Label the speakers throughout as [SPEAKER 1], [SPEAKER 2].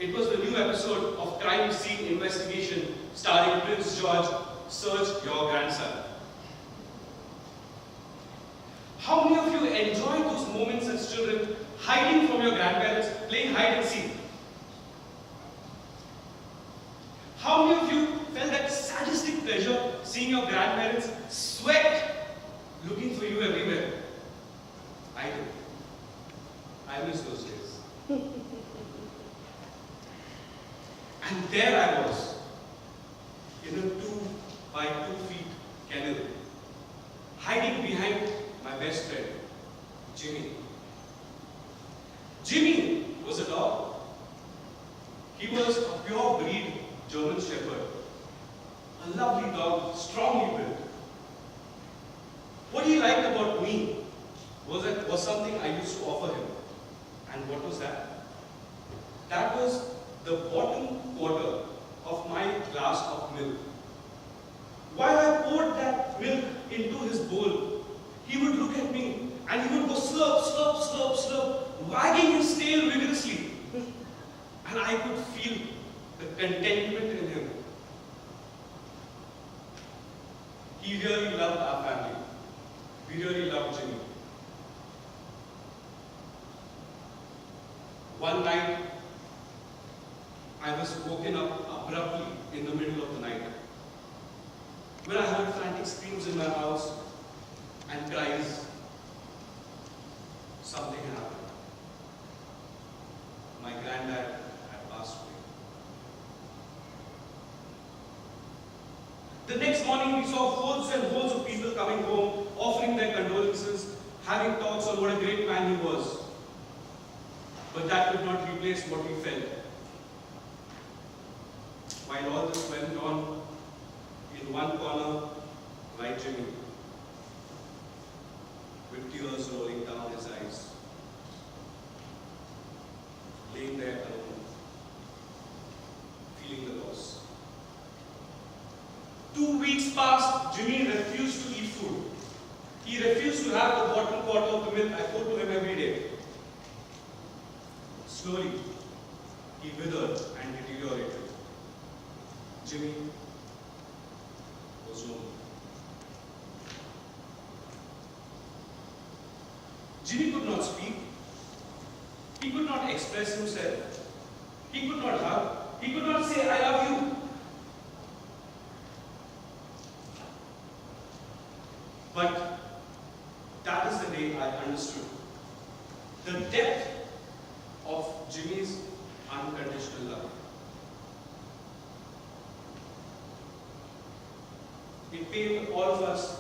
[SPEAKER 1] It was the new episode of Crime Scene Investigation starring Prince George, Search Your Grandson. How many of you enjoyed those moments as children, hiding from your grandparents, playing hide and seek? How many of you felt that sadistic pleasure seeing your grandparents sweat looking for you everywhere? I did. I miss those days. And there I was, in a 2 by 2 feet kennel, hiding behind my best friend, Jimmy. Jimmy was a dog. He was a pure breed German Shepherd. A lovely dog, strongly built. What he liked about me was something I used to offer him. And what was that? That was the bottom quarter of my glass of milk. While I poured that milk into his bowl, he would look at me and he would go slurp, slurp, slurp, slurp, wagging his tail vigorously. And I could feel the contentment in him. He really loved our family. We really loved Jimmy. One night, I was woken up abruptly in the middle of the night when I heard frantic screams in my house and cries. Something had happened. My granddad had passed away. The next morning, we saw hordes and hordes of people coming home, offering their condolences, having talks on what a great man he was. But that could not replace what we felt. While all this went on, in one corner, right Jimmy, with tears rolling down his eyes, laying there alone, feeling the loss. 2 weeks passed, Jimmy refused to eat food. He refused to have the bottom quarter of the milk I poured to him every day. Slowly, he withered and deteriorated. Jimmy was no more. Jimmy could not speak. He could not express himself. He could not hug. He could not say, "I love you." But that is the day I understood the depth of Jimmy's unconditional love. It pained all of us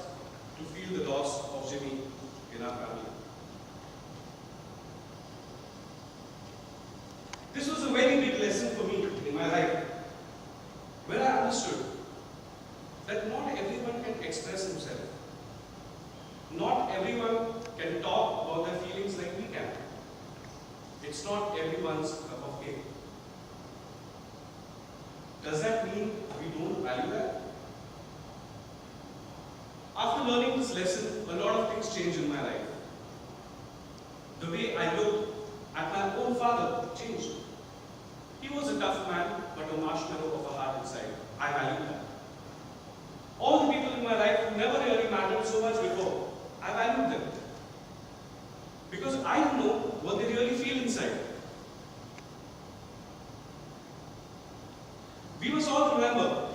[SPEAKER 1] to feel the loss of Jimmy in our family. This was a very big lesson for me in my life, where I understood that not everyone can express himself. Not everyone can talk about their feelings like we can. It's not everyone's cup of cake. Does that mean we don't value that? After learning this lesson, a lot of things changed in my life. The way I looked at my own father changed. He was a tough man, but a marshmallow of a heart inside. I value that. All the people in my life who never really mattered so much before, I valued them. Because I know what they really feel inside. We must all remember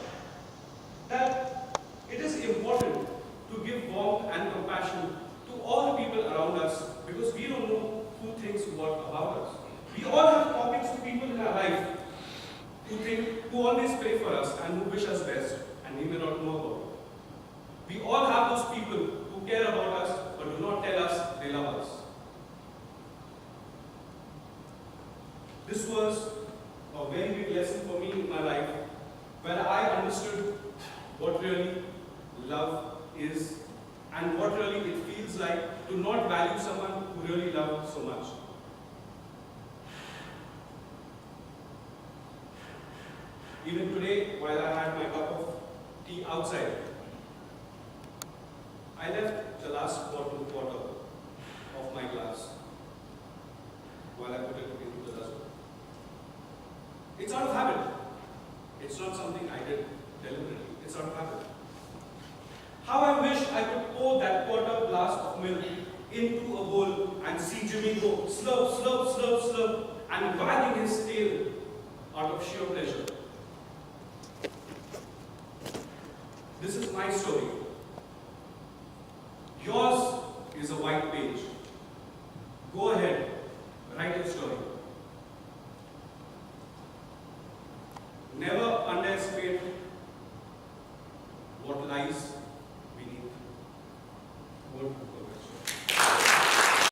[SPEAKER 1] that it is important to give warmth and compassion to all the people around us, because we don't know who thinks what about us. We all have pockets of people in our life who always pray for us and who wish us best, and we may not know about it. We all have those people who care about us but do not tell us they love us. This was a very big lesson for me in my life, where I understood what really love is and what really it feels like to not value someone who really loved so much. Even today, while I had my cup of tea outside, I left the last bottom quarter of my glass while I put it into the dustbin. It's out of habit. It's not something I did deliberately. It's out of habit. How I wish I could pour that quarter glass of milk into a bowl and see Jimmy go slurp, slurp, slurp, slurp and wagging his tail out of sheer pleasure. This is my story. Yours is a white page. Go ahead, write your story. Never underestimate what lies